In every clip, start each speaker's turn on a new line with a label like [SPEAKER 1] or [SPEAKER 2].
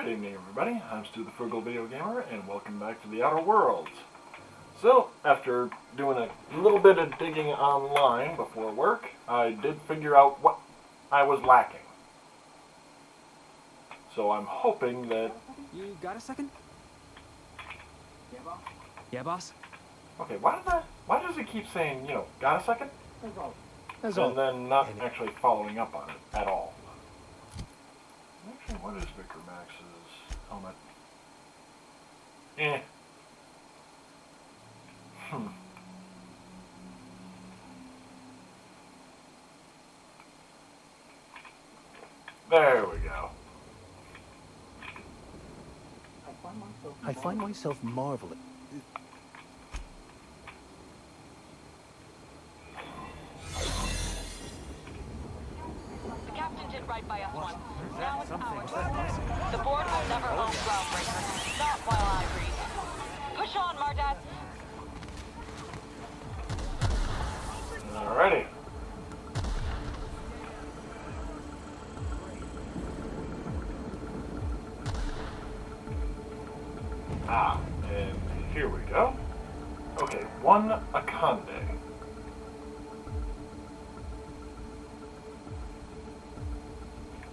[SPEAKER 1] Good evening, everybody. I'm Stu the Frugal Video Gamer, and welcome back to the Outer Worlds. So, after doing a little bit of digging online before work, I did figure out what I was lacking. So I'm hoping that...
[SPEAKER 2] You got a second? Yeah, boss?
[SPEAKER 1] Okay, why does it keep saying, got a second? And then not actually following up on it at all? Actually, what is Victor Max's helmet? There we go.
[SPEAKER 3] I find myself marveling.
[SPEAKER 4] The captain did right by us once. Now it's ours. The board will never own Groundbreaker. Not while I breathe. Push on, Mardad.
[SPEAKER 1] Alrighty. And here we go. Okay, one Akande.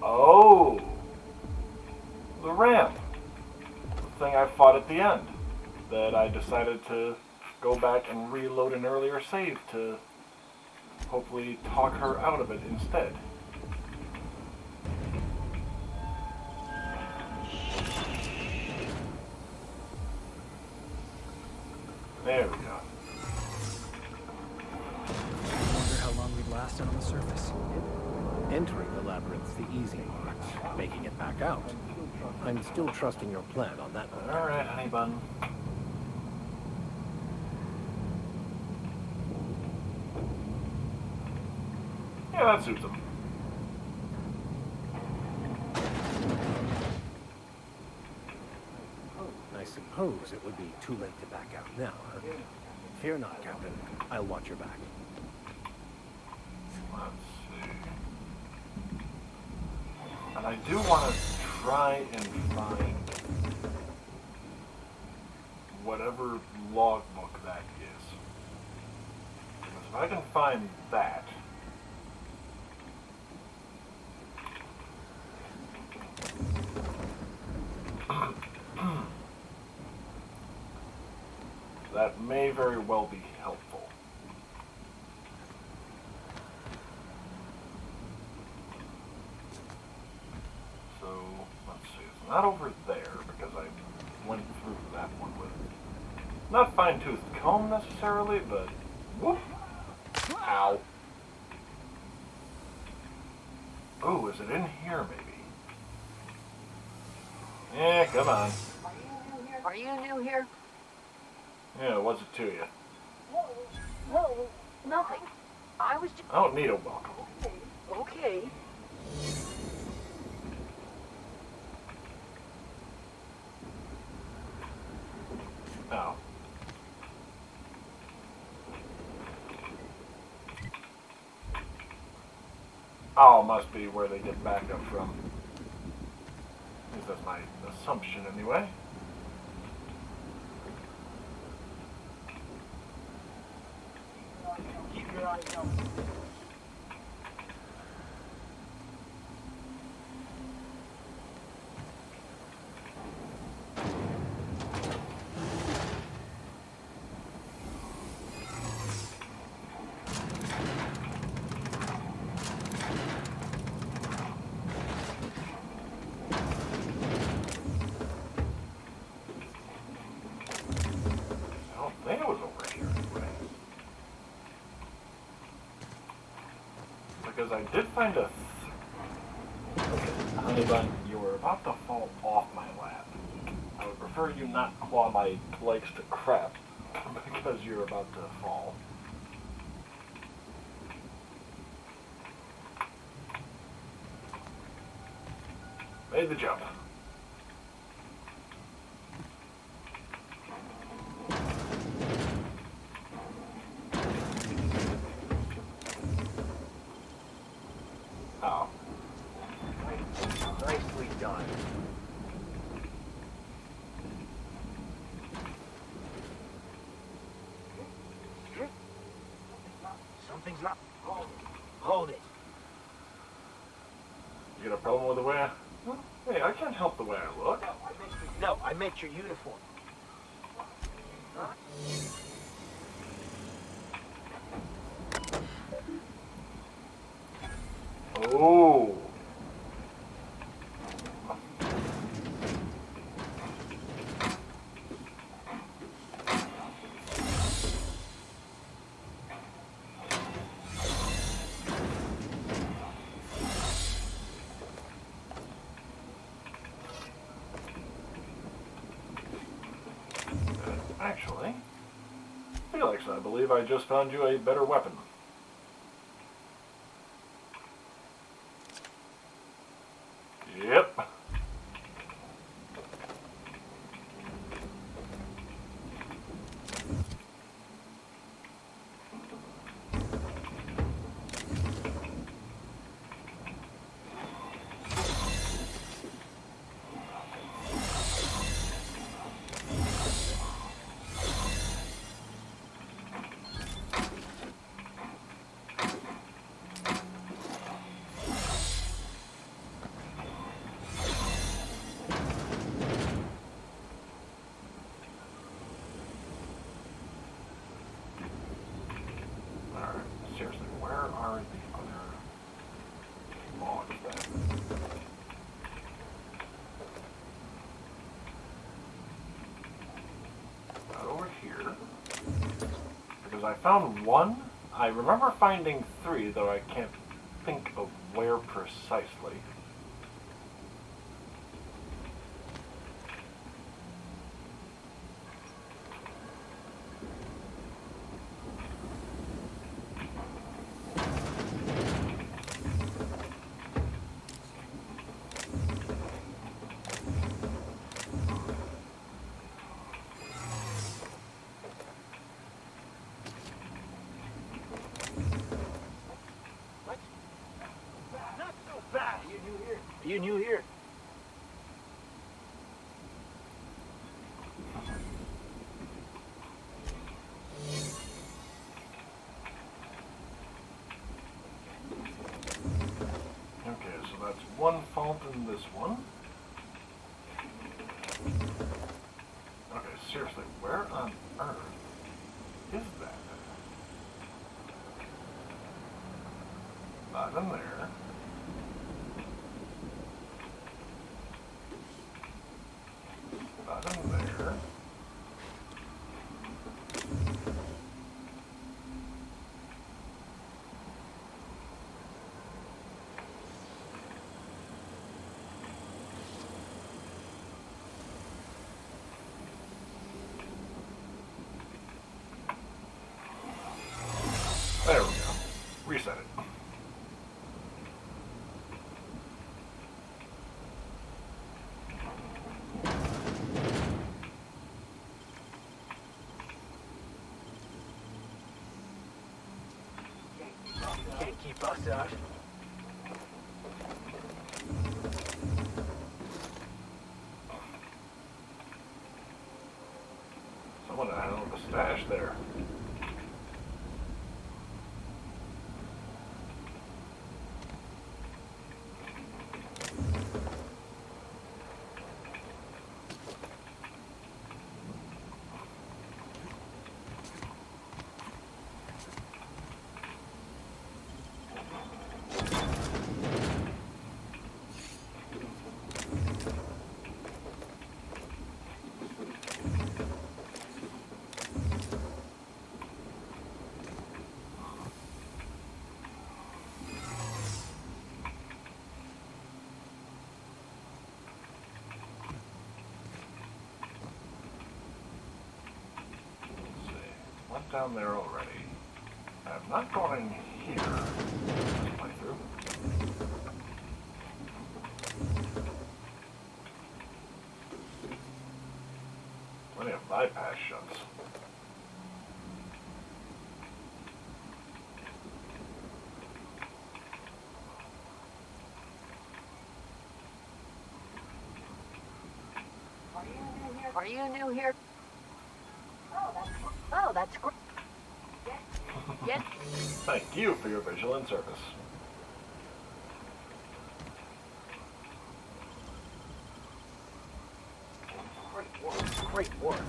[SPEAKER 1] Oh! The ram. The thing I fought at the end. That I decided to go back and reload an earlier save to hopefully talk her out of it instead. There we go.
[SPEAKER 2] I wonder how long we'd last on the surface.
[SPEAKER 3] Entering the labyrinth's the easy part. Making it back out. I'm still trusting your plan on that one.
[SPEAKER 1] Alright, honey bun. Yeah, that suits him.
[SPEAKER 3] I suppose it would be too late to back out now, huh? Fear not, Captain. I'll watch your back.
[SPEAKER 1] Let's see. And I do want to try and find whatever logbook that is. Because if I can find that, that may very well be helpful. So, let's see. It's not over there, because I went through that one with not fine-toothed comb necessarily, but whoop! Ow. Oh, is it in here, maybe? Yeah, come on.
[SPEAKER 4] Are you new here?
[SPEAKER 1] Yeah, what's it to you?
[SPEAKER 4] No, nothing. I was just...
[SPEAKER 1] I don't need a welcome.
[SPEAKER 4] Okay.
[SPEAKER 1] Oh. Oh, must be where they get back up from. At least that's my assumption, anyway.
[SPEAKER 4] Keep your eyes open.
[SPEAKER 1] I don't think it was over here, anyway. Because I did find a... Okay, honey bun, you were about to fall off my lap. I would prefer you not claw my legs to crap, because you're about to fall. Made the jump.
[SPEAKER 3] he's not. Hold it.
[SPEAKER 1] You got a problem with the way I... Hey, I can't help the way I look.
[SPEAKER 3] No, I meant your uniform.
[SPEAKER 1] Oh. Actually, Felix, I believe I just found you a better weapon. Yep. Alright, seriously, where are the other logs then? Not over here. Because I found one. I remember finding three, though I can't think of where precisely.
[SPEAKER 3] Not so fast. Are you new here? Are you new here?
[SPEAKER 1] Okay, so that's one fault in this one. Okay, seriously, where on earth is that? Not in there. Not in there. There we go. Reset it.
[SPEAKER 3] Can't keep us out.
[SPEAKER 1] Someone handled the stash there. Went down there already. I have not gone in here this playthrough. Plenty of bypass shuts.
[SPEAKER 4] Are you new here? Oh, that's great. Yes.
[SPEAKER 1] Thank you for your vigilant service.
[SPEAKER 3] Great work. Great work.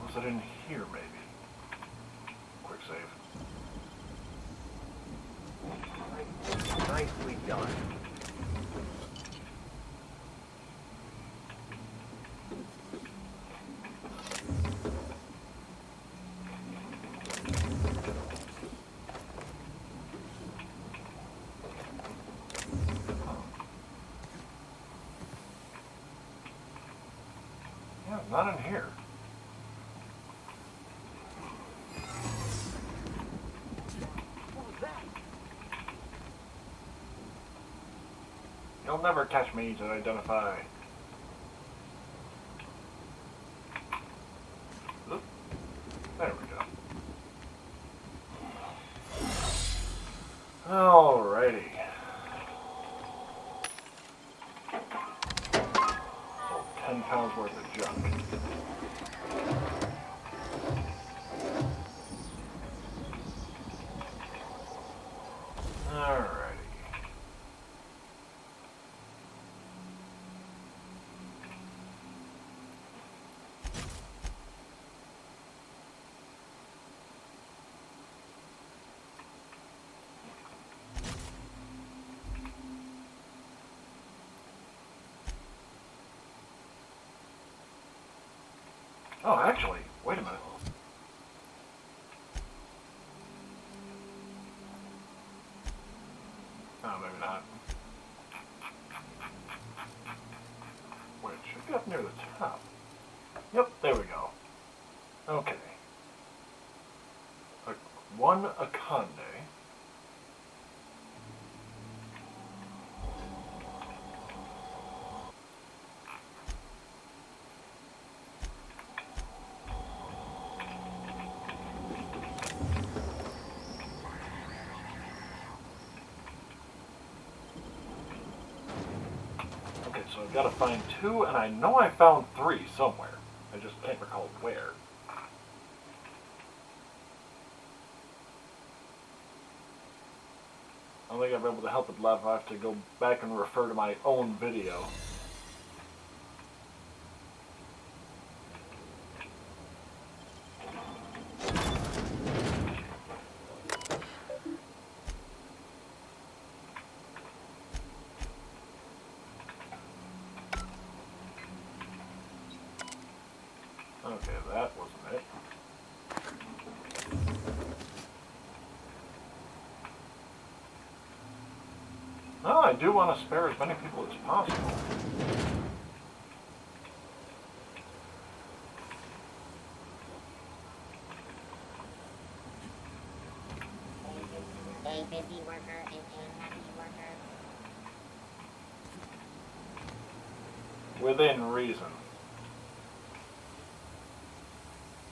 [SPEAKER 1] Was it in here, maybe? Quick save.
[SPEAKER 3] Nicely done.
[SPEAKER 1] Yeah, not in here. You'll never catch me to identify. Oop. There we go. Alrighty. So 10 pounds worth of junk. Alrighty. Oh, actually, wait a minute. Oh, maybe not. Wait, it should be up near the top. Yep, there we go. Okay. One Akande. Okay, so I've got to find 2, and I know I found 3 somewhere. I just can't recall where. I don't think I'll be able to help it, Lev. I have to go back and refer to my own video. Okay, that wasn't it. No, I do want to spare as many people as possible.
[SPEAKER 5] A busy worker is a happy worker.
[SPEAKER 1] Within reason.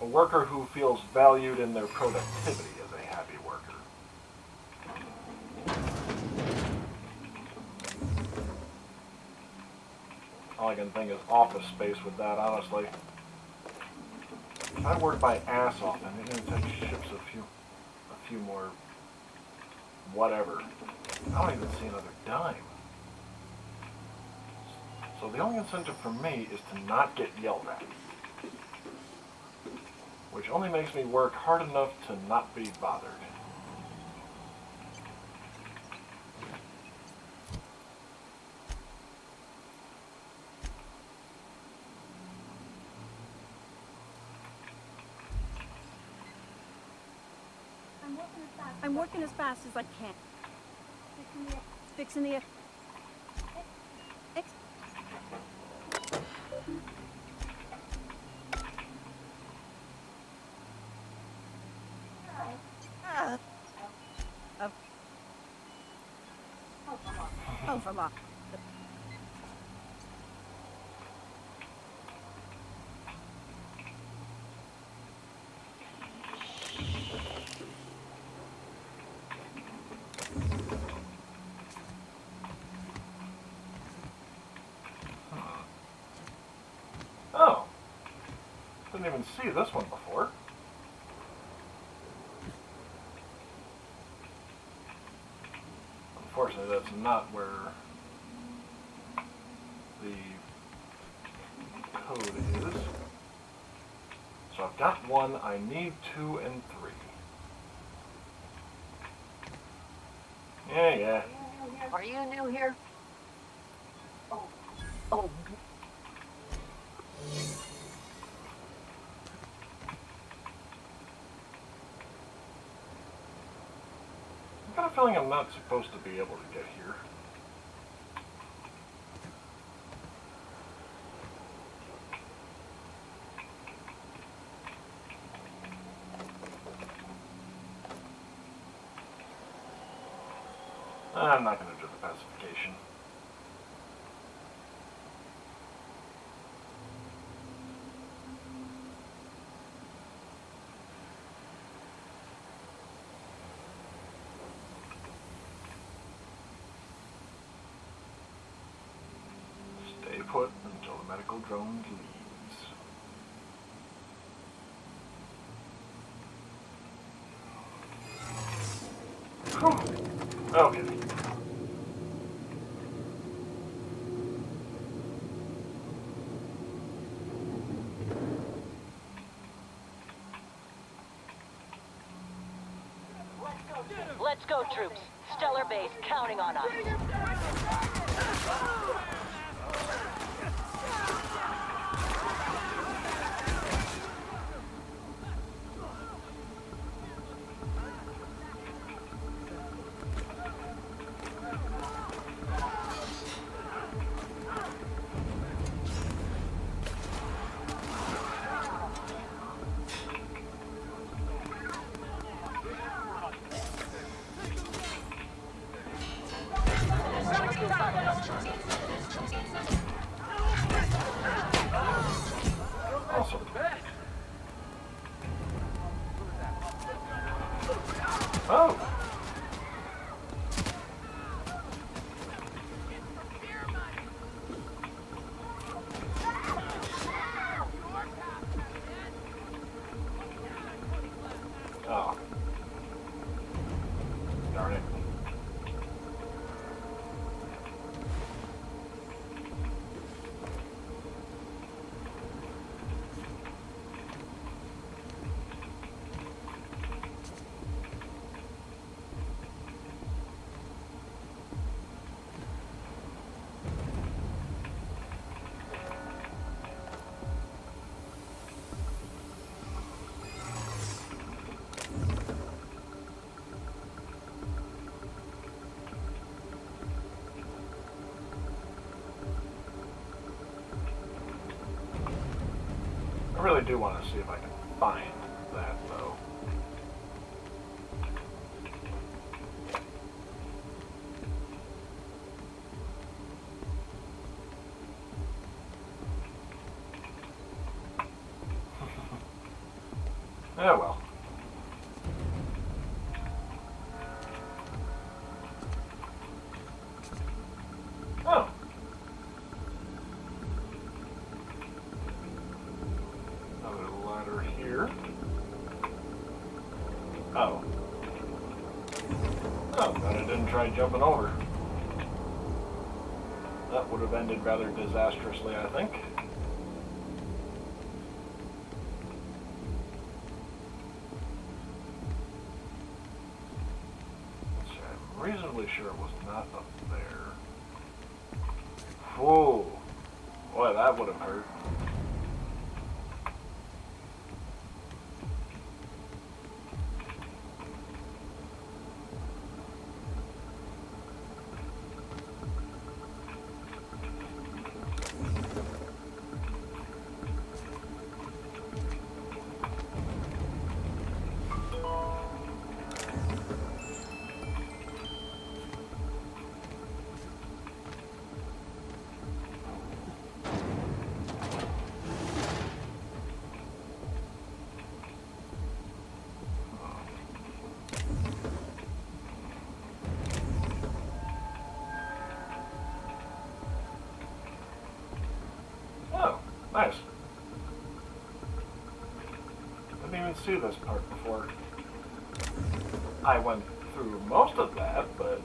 [SPEAKER 1] A worker who feels valued in their productivity is a happy worker. All I can think is office space with that, honestly. If I work my ass off and it ships a few more whatever, I don't even see another dime. So the only incentive for me is to not get yelled at. Which only makes me work hard enough to not be bothered.
[SPEAKER 6] I'm working as fast as I can. Fixing the... Oh, for luck.
[SPEAKER 1] Oh. Didn't even see this one before. Unfortunately, that's not where the code is. So I've got 1, I need 2 and 3. Yeah.
[SPEAKER 5] Are you new here? Oh.
[SPEAKER 1] I've got a feeling I'm not supposed to be able to get here. I'm not going to do the pacification. Stay put until the medical drone leaves. Whew. Okay.
[SPEAKER 4] Let's go, troops. Stellar Base counting on us.
[SPEAKER 1] Awesome. Oh! Oh. Darn it. I really do want to see if I can find that, though. Oh well. Oh. Another ladder here. Oh. Oh, but I didn't try jumping over. That would have ended rather disastrously, I think. I'm reasonably sure it was not up there. Whoa. Boy, that would have hurt. see this part before. I went through most of that, but...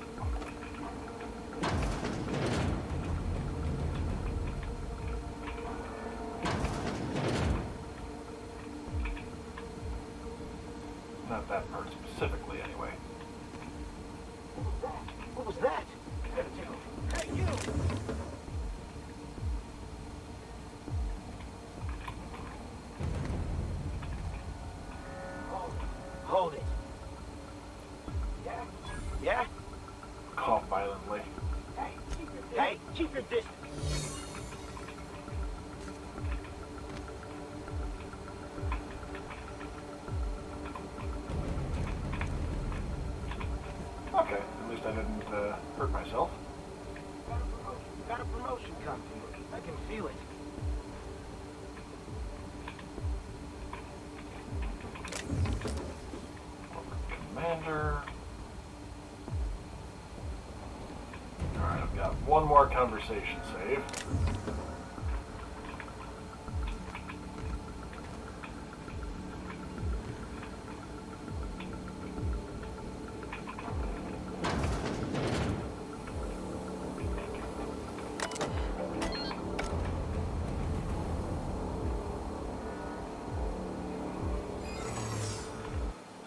[SPEAKER 1] not that part specifically, anyway.
[SPEAKER 3] What was that? Hey, you! Hold it. Yeah? Yeah?
[SPEAKER 1] Cough violently.
[SPEAKER 3] Hey, keep your distance.
[SPEAKER 1] Okay, at least I didn't hurt myself.
[SPEAKER 3] Got a promotion coming. I can feel it.
[SPEAKER 1] Commander. Alright, I've got one more conversation saved.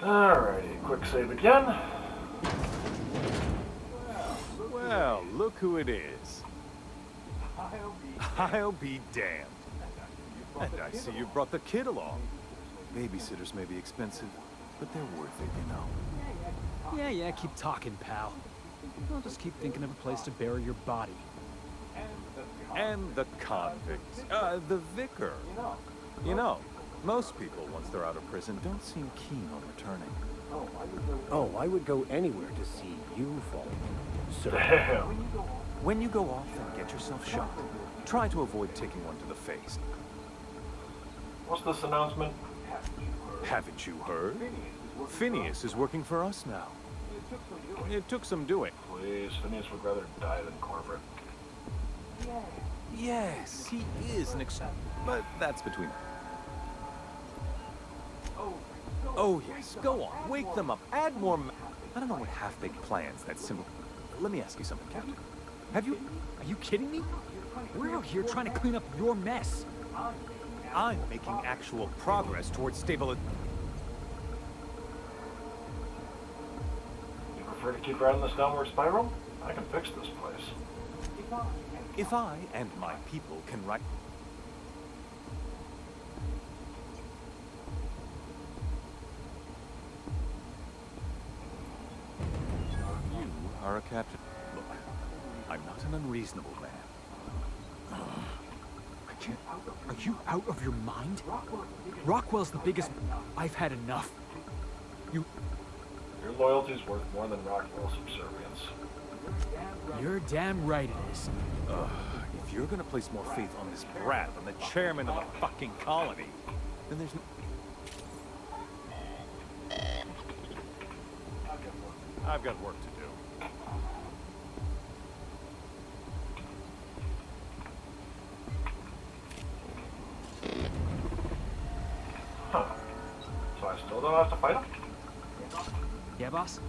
[SPEAKER 1] Alrighty, quick save again.
[SPEAKER 7] Well, look who it is. I'll be damned. And I see you brought the kid along. Babysitters may be expensive, but they're worth it, you know.
[SPEAKER 2] Yeah, keep talking, pal. I'll just keep thinking of a place to bury your body.
[SPEAKER 7] And the convict, the vicar. You know, most people, once they're out of prison, don't seem keen on returning.
[SPEAKER 3] Oh, I would go anywhere to see you fall. So,
[SPEAKER 1] Damn.
[SPEAKER 7] When you go off and get yourself shot, try to avoid taking one to the face.
[SPEAKER 1] What's this announcement?
[SPEAKER 7] Haven't you heard? Phineas is working for us now. It took some doing.
[SPEAKER 1] Please, Phineas would rather die than corporate.
[SPEAKER 7] Yes, he is an but that's between them. Oh yes, go on, wake them up, add more I don't know what half-baked plans that simple. Let me ask you something, Captain.
[SPEAKER 2] Are you kidding me? We're out here trying to clean up your mess.
[SPEAKER 7] I'm making actual progress towards stability.
[SPEAKER 1] You prefer to keep riding this downward spiral? I can fix this place.
[SPEAKER 7] If I and my people can write... You are a captain. Look, I'm not an unreasonable man.
[SPEAKER 2] I can't... Are you out of your mind? Rockwell's the biggest... I've had enough.
[SPEAKER 1] Your loyalty's worth more than Rockwell's subservience.
[SPEAKER 2] You're damn right it is.
[SPEAKER 7] If you're gonna place more faith on this brat than the chairman of the fucking colony, then there's no... I've got work to do.
[SPEAKER 1] Huh. So I still don't have to fight him?
[SPEAKER 2] Yeah, boss?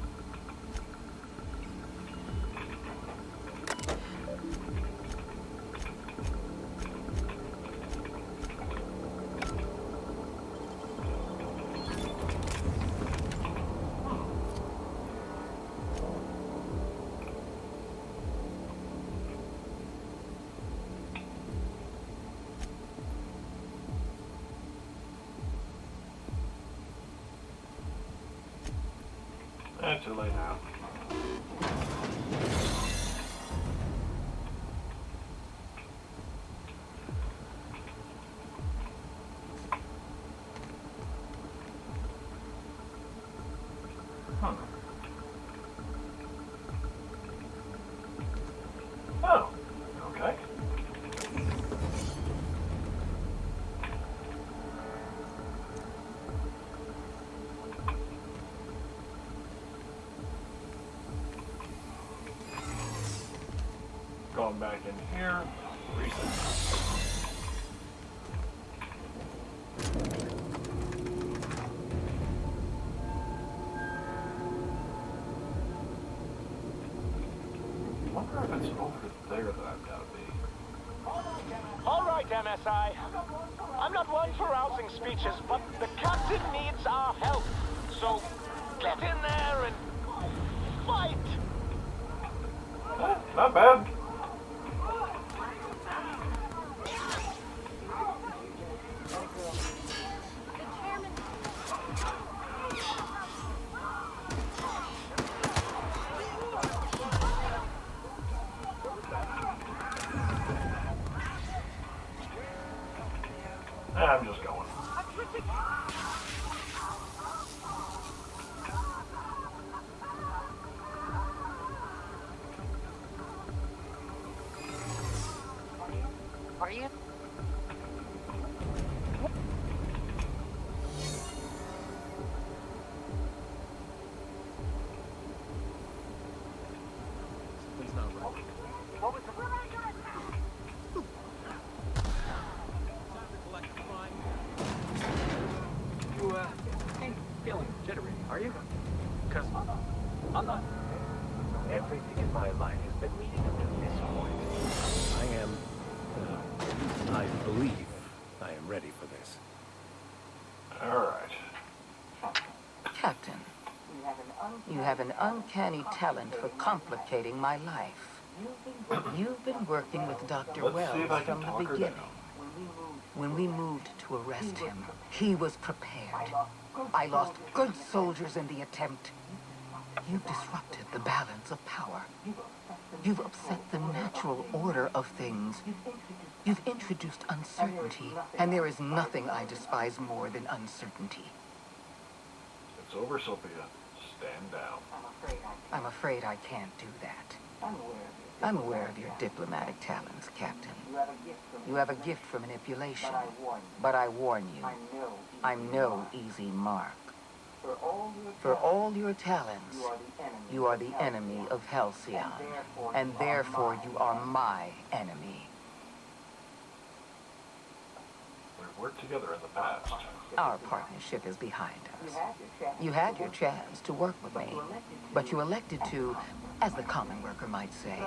[SPEAKER 1] Too late now. Oh, okay. Going back in here, reset. wonder if it's over there that I've got to be.
[SPEAKER 8] All right, MSI. I'm not one for rousing speeches, but the captain needs our help. So get in there and fight.
[SPEAKER 1] Not bad. I'm just going.
[SPEAKER 5] Are you?
[SPEAKER 2] Something's not right.
[SPEAKER 5] What was the...
[SPEAKER 2] You, ain't feeling jittery, are you? Because I'm not.
[SPEAKER 3] Everything in my life has been leading up to this point. I believe I am ready for this.
[SPEAKER 1] Alright.
[SPEAKER 9] Captain, you have an uncanny talent for complicating my life. You've been working with Dr.
[SPEAKER 1] Let's see if I
[SPEAKER 9] Wells
[SPEAKER 1] can
[SPEAKER 9] from
[SPEAKER 1] talk
[SPEAKER 9] the
[SPEAKER 1] her
[SPEAKER 9] beginning.
[SPEAKER 1] down.
[SPEAKER 9] When we moved to arrest him, he was prepared. I lost good soldiers in the attempt. You've disrupted the balance of power. You've upset the natural order of things. You've introduced uncertainty, and there is nothing I despise more than uncertainty.
[SPEAKER 1] It's over, Sophia. Stand down.
[SPEAKER 9] I'm afraid I can't do that. I'm aware of your diplomatic talents, Captain. You have a gift for manipulation, but I warn you, I'm no easy mark. For all your talents, you are the enemy of Halcyon, and therefore you are my enemy.
[SPEAKER 1] We've worked together in the past.
[SPEAKER 9] Our partnership is behind us. You had your chance to work with me, but you elected to, as the common worker might say,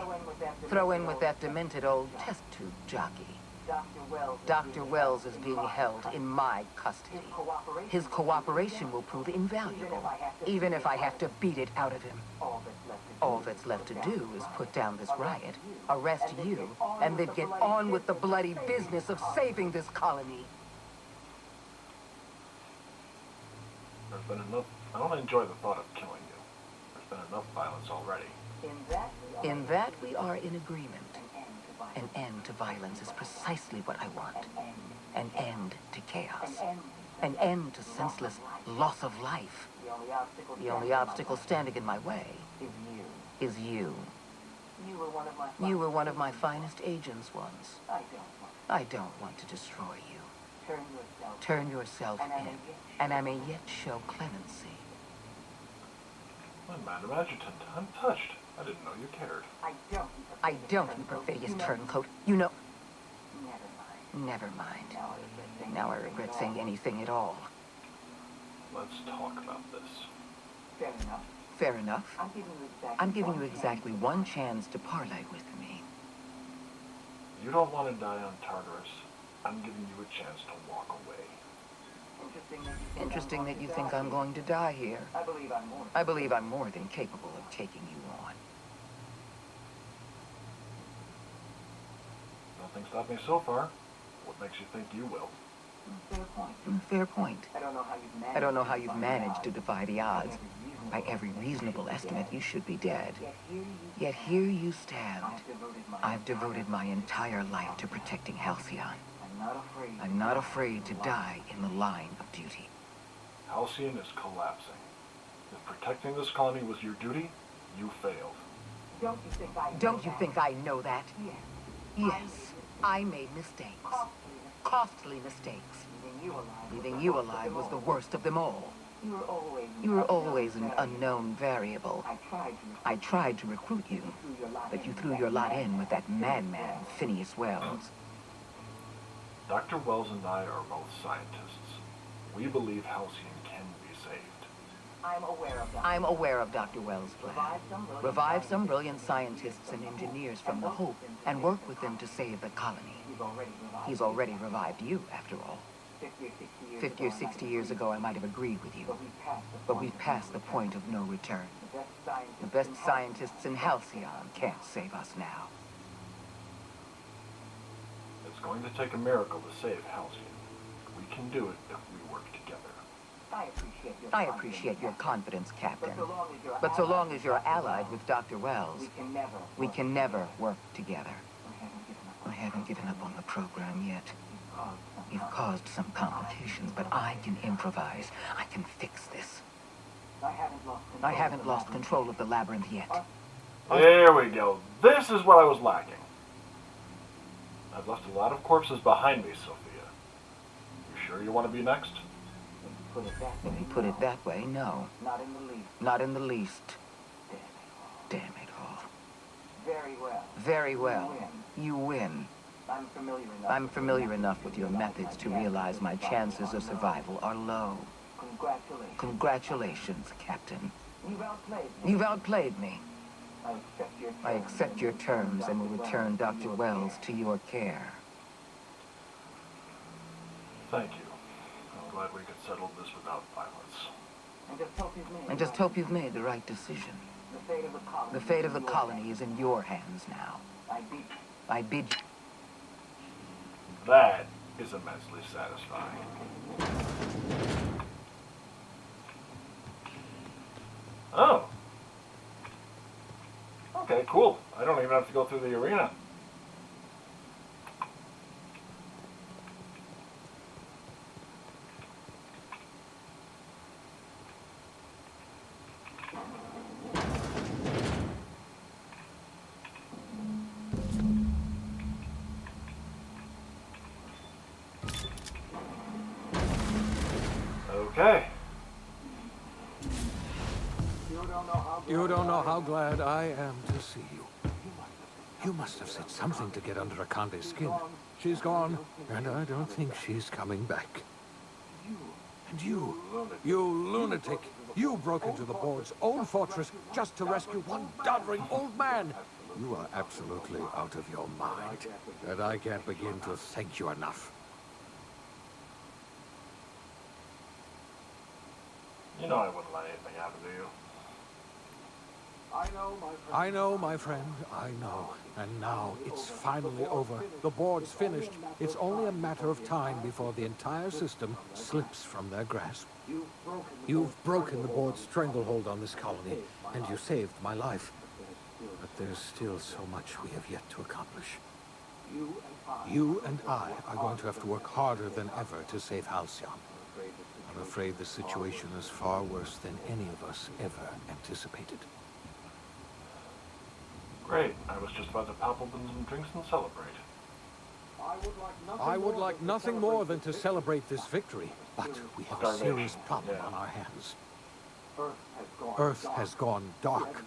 [SPEAKER 9] throw in with that demented old test tube jockey. Dr. Wells is being held in my custody. His cooperation will prove invaluable, even if I have to beat it out of him. All that's left to do is put down this riot, arrest you, and then get on with the bloody business of saving this colony.
[SPEAKER 1] There's been enough. I don't enjoy the thought of killing you. There's been enough violence already.
[SPEAKER 9] In that we are in agreement. An end to violence is precisely what I want. An end to chaos. An end to senseless loss of life. The only obstacle standing in my way is you. You were one of my finest agents once. I don't want to destroy you. Turn yourself in, and I may yet show clemency.
[SPEAKER 1] Well, Madam Adjutant, I'm touched. I didn't know you cared.
[SPEAKER 9] I don't, you perfidious turncoat. You know... Never mind. Now I regret saying anything at all.
[SPEAKER 1] Let's talk about this.
[SPEAKER 9] Fair enough. I'm giving you exactly one chance to parlay with me.
[SPEAKER 1] You don't want to die on Tartarus. I'm giving you a chance to walk away.
[SPEAKER 9] Interesting that you think I'm going to die here. I believe I'm more than capable of taking you on.
[SPEAKER 1] Nothing stopped me so far. What makes you think you will?
[SPEAKER 9] Fair point. I don't know how you've managed to defy the odds. By every reasonable estimate, you should be dead. Yet here you stand. I've devoted my entire life to protecting Halcyon. I'm not afraid to die in the line of duty.
[SPEAKER 1] Halcyon is collapsing. If protecting this colony was your duty, you failed.
[SPEAKER 9] Don't you think I know that? Yes, I made mistakes. Costly mistakes. Leaving you alive was the worst of them all. You were always an unknown variable. I tried to recruit you, but you threw your lot in with that madman, Phineas Wells.
[SPEAKER 1] Dr. Wells and I are both scientists. We believe Halcyon can be saved.
[SPEAKER 9] I'm aware of Dr. Wells' plan. Revive some brilliant scientists and engineers from the Hope and work with them to save the colony. He's already revived you, after all. 50 or 60 years ago, I might have agreed with you. But we've passed the point of no return. The best scientists in Halcyon can't save us now.
[SPEAKER 1] It's going to take a miracle to save Halcyon. We can do it if we work together.
[SPEAKER 9] I appreciate your confidence, Captain. But so long as you're allied with Dr. Wells, we can never work together. I haven't given up on the program yet. You've caused some complications, but I can improvise. I can fix this. I haven't lost control of the labyrinth yet.
[SPEAKER 1] There we go. This is what I was lacking. I've left a lot of corpses behind me, Sophia. You sure you want to be next?
[SPEAKER 9] If you put it that way, no. Not in the least. Damn it all. Very well. You win. I'm familiar enough with your methods to realize my chances of survival are low. Congratulations, Captain. You've outplayed me. I accept your terms and will return Dr. Wells to your care.
[SPEAKER 1] Thank you. I'm glad we could settle this without violence.
[SPEAKER 9] And just hope you've made the right decision. The fate of the colony is in your hands now. I bid you.
[SPEAKER 1] That is immensely satisfying. Oh. Okay, cool. I don't even have to go through the arena. Okay.
[SPEAKER 3] You don't know how glad I am to see you. You must have said something to get under Akande's skin. She's gone, and I don't think she's coming back. And you lunatic, you broke into the board's own fortress just to rescue one doddering old man. You are absolutely out of your mind, and I can't begin to thank you enough.
[SPEAKER 1] You know I wouldn't let anything happen to you.
[SPEAKER 3] I know, my friend, I know. And now it's finally over. The board's finished. It's only a matter of time before the entire system slips from their grasp. You've broken the board's stranglehold on this colony, and you saved my life. But there's still so much we have yet to accomplish. You and I are going to have to work harder than ever to save Halcyon. I'm afraid the situation is far worse than any of us ever anticipated.
[SPEAKER 1] Great. I was just about to pop open some drinks and celebrate.
[SPEAKER 3] I would like nothing more than to celebrate this victory, but we have a serious problem on our hands. Earth has gone dark.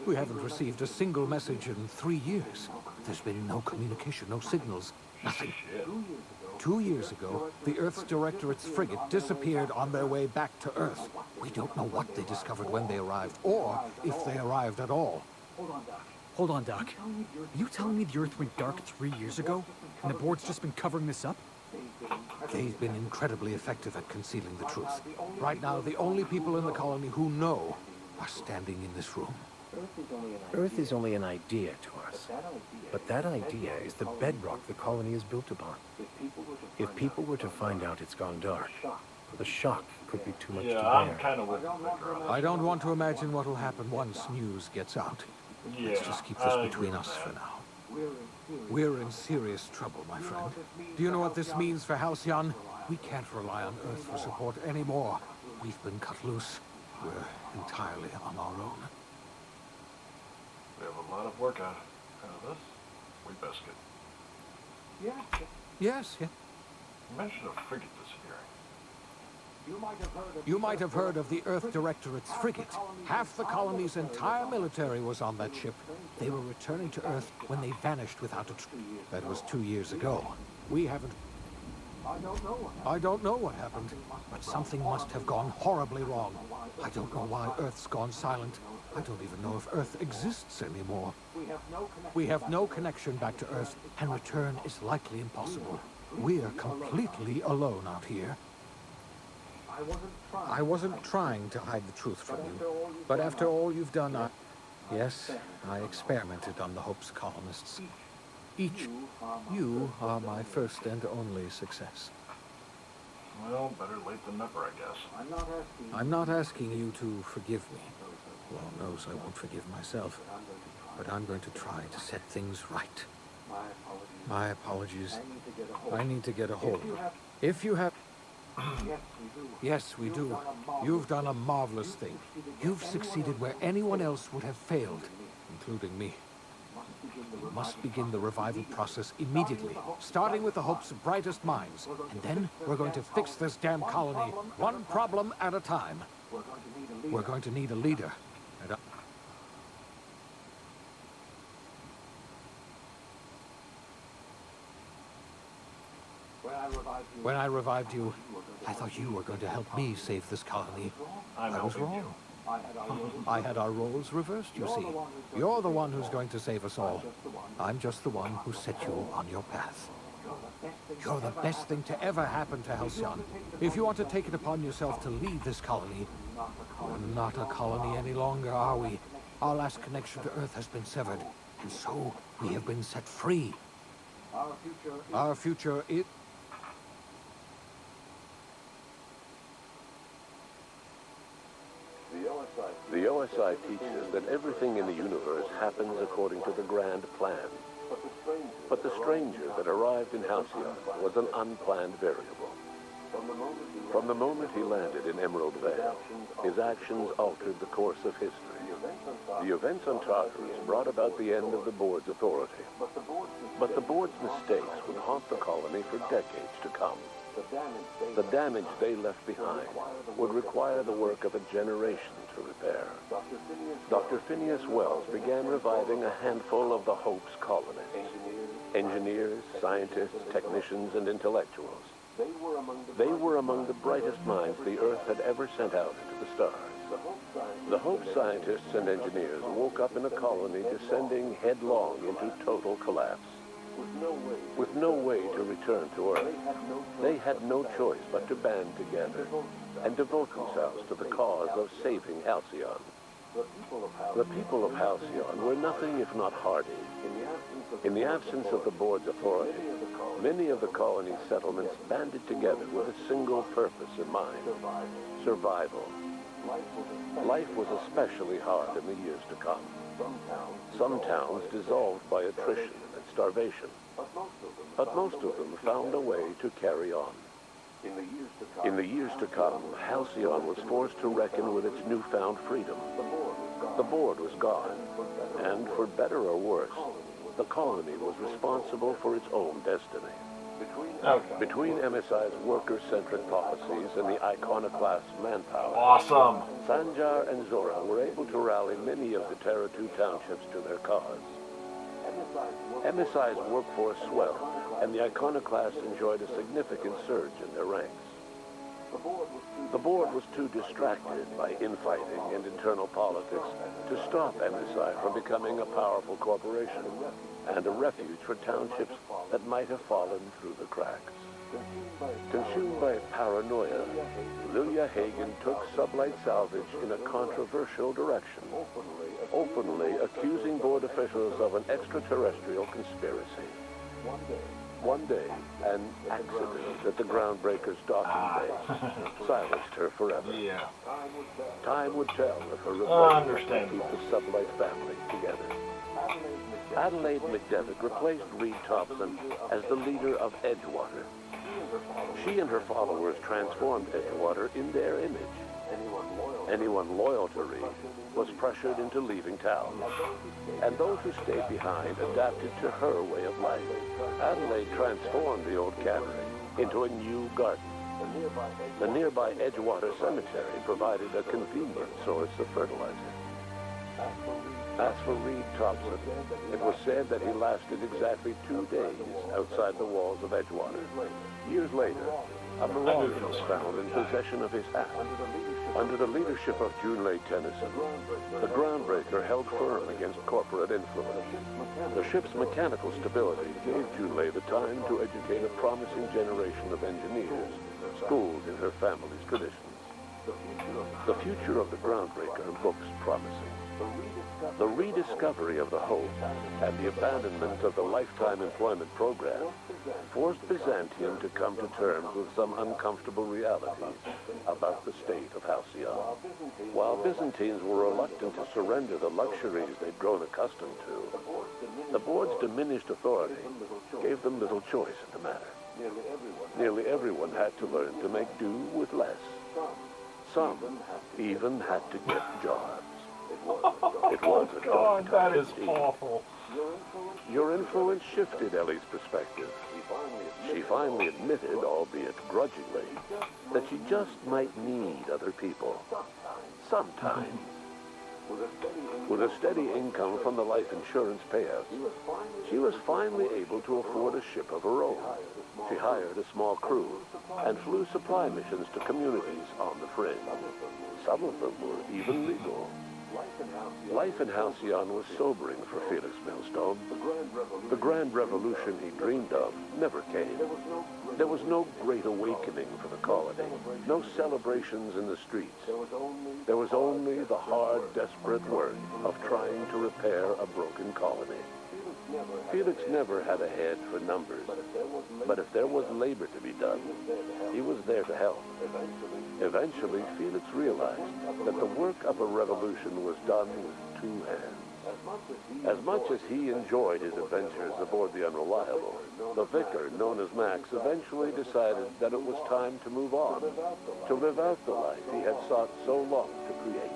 [SPEAKER 3] We haven't received a single message in 3 years. There's been no communication, no signals, nothing. 2 years ago, the Earth's Directorate's frigate disappeared on their way back to Earth. We don't know what they discovered when they arrived, or if they arrived at all.
[SPEAKER 2] Hold on, Doc. Are you telling me the Earth went dark 3 years ago, and the board's just been covering this up?
[SPEAKER 3] They've been incredibly effective at concealing the truth. Right now, the only people in the colony who know are standing in this room.
[SPEAKER 10] Earth is only an idea to us, but that idea is the bedrock the colony is built upon. If people were to find out it's gone dark, the shock could be too much to bear.
[SPEAKER 1] I'm kind of with Victor on that.
[SPEAKER 3] I don't want to imagine what will happen once news gets out. Let's just keep this between us for now. We're in serious trouble, my friend. Do you know what this means for Halcyon? We can't rely on Earth for support anymore. We've been cut loose. We're entirely on our own.
[SPEAKER 1] We have a lot of work out of this. We best get...
[SPEAKER 3] Yes.
[SPEAKER 1] You mentioned a frigate disappearing.
[SPEAKER 3] You might have heard of the Earth Directorate's frigate. Half the colony's entire military was on that ship. They were returning to Earth when they vanished without a trace. That was 2 years ago. We haven't... I don't know what happened, but something must have gone horribly wrong. I don't know why Earth's gone silent. I don't even know if Earth exists anymore. We have no connection back to Earth, and return is likely impossible. We're completely alone out here. I wasn't trying to hide the truth from you, but after all you've done, yes, I experimented on the Hope's colonists. You are my first and only success.
[SPEAKER 1] Well, better late than never, I guess.
[SPEAKER 3] I'm not asking you to forgive me. Lord knows I won't forgive myself, but I'm going to try to set things right. My apologies. I need to get a hold of it. If you have... Yes, we do. You've done a marvelous thing. You've succeeded where anyone else would have failed, including me. We must begin the revival process immediately, starting with the Hope's brightest minds. And then we're going to fix this damn colony, one problem at a time. We're going to need a leader. And when I revived you, I thought you were going to help me save this colony. I was wrong. I had our roles reversed, you see. You're the one who's going to save us all. I'm just the one who set you on your path. You're the best thing to ever happen to Halcyon. If you want to take it upon yourself to lead this colony, we're not a colony any longer, are we? Our last connection to Earth has been severed, and so we have been set free. Our future is...
[SPEAKER 10] The OSI teaches that everything in the universe happens according to the grand plan. But the stranger that arrived in Halcyon was an unplanned variable. From the moment he landed in Emerald Vale, his actions altered the course of history. The events on Tartarus brought about the end of the board's authority. But the board's mistakes would haunt the colony for decades to come. The damage they left behind would require the work of a generation to repair. Dr. Phineas Wells began reviving a handful of the Hope's colonists. Engineers, scientists, technicians, and intellectuals. They were among the brightest minds the Earth had ever sent out into the stars. The Hope scientists and engineers woke up in a colony descending headlong into total collapse. With no way to return to Earth, they had no choice but to band together and devote themselves to the cause of saving Halcyon. The people of Halcyon were nothing if not hardy. In the absence of the board's authority, many of the colony's settlements banded together with a single purpose in mind: survival. Life was especially hard in the years to come. Some towns dissolved by attrition and starvation, but most of them found a way to carry on. In the years to come, Halcyon was forced to reckon with its newfound freedom. The board was gone, and for better or worse, the colony was responsible for its own destiny. Between MSI's worker-centric policies and the iconoclast manpower,
[SPEAKER 1] Awesome.
[SPEAKER 10] Sanjar and Zora were able to rally many of the Terra 2 townships to their cause. MSI's workforce swelled, and the iconoclasts enjoyed a significant surge in their ranks. The board was too distracted by infighting and internal politics to stop MSI from becoming a powerful corporation and a refuge for townships that might have fallen through the cracks. Consumed by paranoia, Lilia Hagen took Sublight Salvage in a controversial direction, openly accusing board officials of an extraterrestrial conspiracy. One day, an accident at the Groundbreaker's docking base silenced her forever.
[SPEAKER 1] Yeah.
[SPEAKER 10] Time would tell if her replacement would keep
[SPEAKER 1] Understandable.
[SPEAKER 10] the Sublight family together. Adelaide McDevitt replaced Reed Thompson as the leader of Edgewater. She and her followers transformed Edgewater in their image. Anyone loyal to Reed was pressured into leaving town, and those who stayed behind adapted to her way of life. Adelaide transformed the old cannery into a new garden. The nearby Edgewater Cemetery provided a convenient source of fertilizer.
[SPEAKER 11] As for Reed Thompson, it was said that he lasted exactly 2 days outside the walls of Edgewater. Years later, a barometer was found in possession of his hat. Under the leadership of Junlei Tennyson, the groundbreaker held firm against corporate influence. The ship's mechanical stability gave Junlei the time to educate a promising generation of engineers, schooled in her family's traditions. The future of the groundbreaker looks promising. The rediscovery of the Hope and the abandonment of the lifetime employment program forced Byzantium to come to terms with some uncomfortable realities about the state of Halcyon. While Byzantines were reluctant to surrender the luxuries they'd grown accustomed to, the board's diminished authority gave them little choice in the matter. Nearly everyone had to learn to make do with less. Some even had to get jobs. It was a dark time.
[SPEAKER 1] That is awful.
[SPEAKER 11] Your influence shifted Ellie's perspective. She finally admitted, albeit grudgingly, that she just might need other people. Sometimes. With a steady income from the life insurance payouts, she was finally able to afford a ship of her own. She hired a small crew and flew supply missions to communities on the fringe. Some of them were even legal. Life in Halcyon was sobering for Felix Millstone. The grand revolution he dreamed of never came. There was no great awakening for the colony, no celebrations in the streets. There was only the hard, desperate work of trying to repair a broken colony. Felix never had a head for numbers, but if there was labor to be done, he was there to help. Eventually, Felix realized that the work of a revolution was done with 2 hands. As much as he enjoyed his adventures aboard the Unreliable, the vicar, known as Max, eventually decided that it was time to move on, to live out the life he had sought so long to create.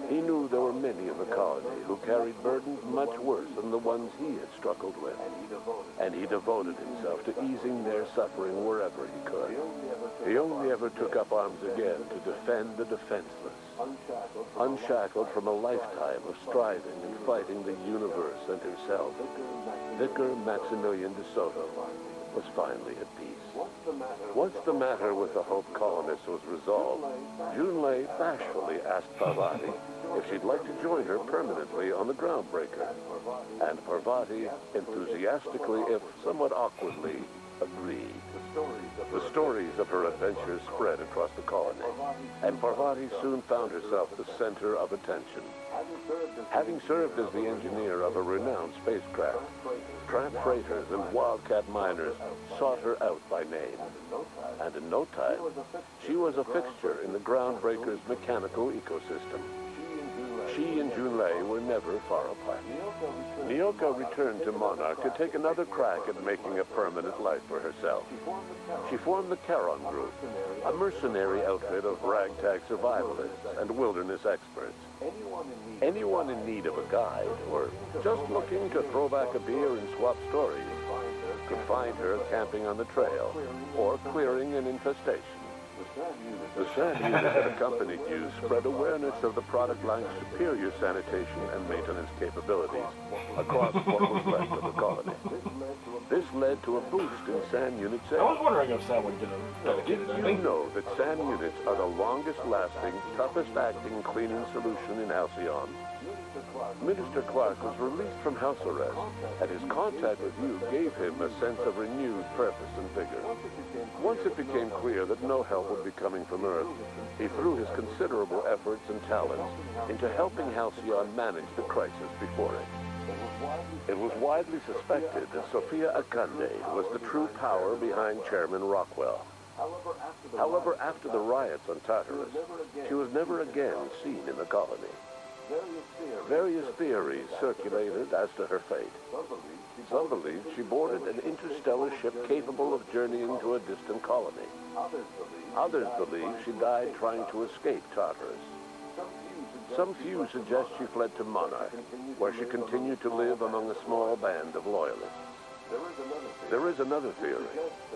[SPEAKER 11] He knew there were many in the colony who carried burdens much worse than the ones he had struggled with, and he devoted himself to easing their suffering wherever he could. He only ever took up arms again to defend the defenseless, unshackled from a lifetime of striving and fighting the universe and himself. Vicar Maximilian de Soto was finally at peace. Once the matter with the Hope colonists was resolved, Junlei bashfully asked Parvati if she'd like to join her permanently on the Groundbreaker, and Parvati enthusiastically, if somewhat awkwardly, agreed. The stories of her adventures spread across the colony, and Parvati soon found herself the center of attention. Having served as the engineer of a renowned spacecraft, tramp freighters and wildcat miners sought her out by name. And in no time, she was a fixture in the Groundbreaker's mechanical ecosystem. She and Junlei were never far apart. Nyoka returned to Monarch to take another crack at making a permanent life for herself. She formed the Charon Group, a mercenary outfit of ragtag survivalists and wilderness experts. Anyone in need of a guide, or just looking to throw back a beer and swap stories, could find her camping on the trail, or clearing an infestation. The SAD unit that accompanied you spread awareness of the product line's superior sanitation and maintenance capabilities across what was left of the colony. This led to a boost in SAN unit sales.
[SPEAKER 1] I was wondering if Sam would get a dedicated
[SPEAKER 11] Did you know that SAN units are the longest-lasting, toughest-acting cleaning solution in Halcyon? Minister Clark was released from house arrest, and his contact with you gave him a sense of renewed purpose and vigor. Once it became clear that no help would be coming from Earth, he threw his considerable efforts and talents into helping Halcyon manage the crisis before it. It was widely suspected that Sophia Akande was the true power behind Chairman Rockwell. However, after the riots on Tartarus, she was never again seen in the colony. Various theories circulated as to her fate. Some believed she boarded an interstellar ship capable of journeying to a distant colony. Others believe she died trying to escape Tartarus. Some few suggest she fled to Monarch, where she continued to live among a small band of loyalists. There is another theory,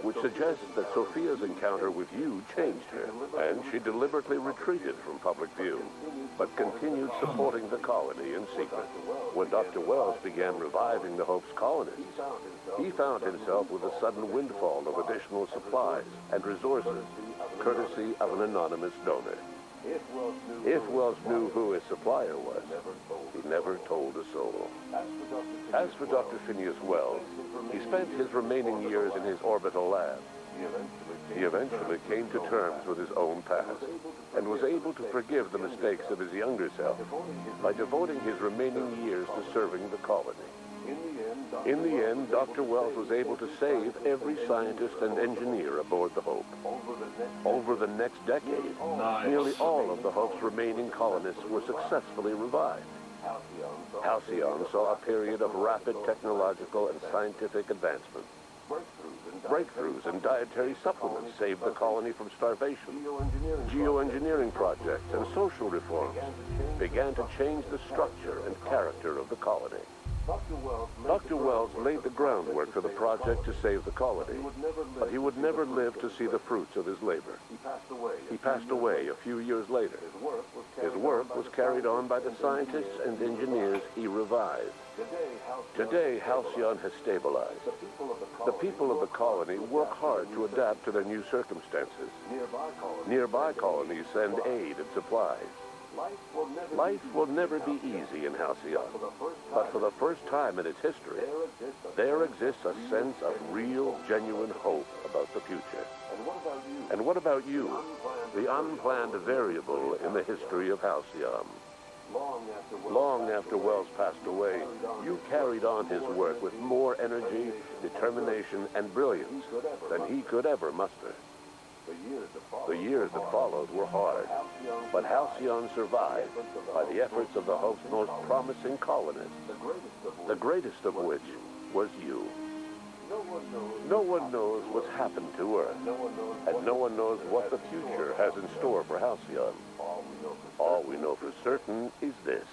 [SPEAKER 11] which suggests that Sophia's encounter with you changed her, and she deliberately retreated from public view, but continued supporting the colony in secret. When Dr. Wells began reviving the Hope's colonists, he found himself with a sudden windfall of additional supplies and resources, courtesy of an anonymous donor. If Wells knew who his supplier was, he never told a soul. As for Dr. Phineas Wells, he spent his remaining years in his orbital lab. He eventually came to terms with his own past and was able to forgive the mistakes of his younger self by devoting his remaining years to serving the colony. In the end, Dr. Wells was able to save every scientist and engineer aboard the Hope. Over the next decade, nearly all of the Hope's remaining colonists were successfully revived. Halcyon saw a period of rapid technological and scientific advancement. Breakthroughs in dietary supplements saved the colony from starvation. Geoengineering projects and social reforms began to change the structure and character of the colony. Dr. Wells laid the groundwork for the project to save the colony, but he would never live to see the fruits of his labor. He passed away a few years later. His work was carried on by the scientists and engineers he revived. Today, Halcyon has stabilized. The people of the colony work hard to adapt to their new circumstances. Nearby colonies send aid and supplies. Life will never be easy in Halcyon, but for the first time in its history, there exists a sense of real, genuine hope about the future. And what about you, the unplanned variable in the history of Halcyon? Long after Wells passed away, you carried on his work with more energy, determination, and brilliance than he could ever muster. The years that followed were hard, but Halcyon survived by the efforts of the Hope's most promising colonists, the greatest of which was you. No one knows what's happened to Earth, and no one knows what the future has in store for Halcyon. All we know for certain is this: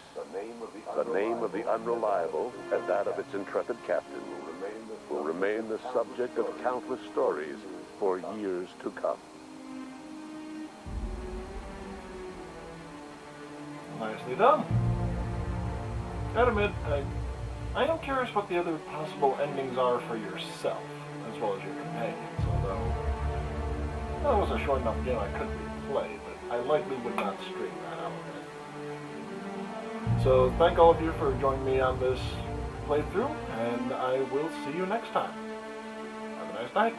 [SPEAKER 11] the name of the Unreliable and that of its intrepid captain will remain the subject of countless stories for years to come.
[SPEAKER 1] Nicely done. Gotta admit, I am curious what the other possible endings are for yourself, as well as your companions, although that was a short enough game I could replay, but I likely would not stream that element. So thank all of you for joining me on this playthrough, and I will see you next time. Have a nice night.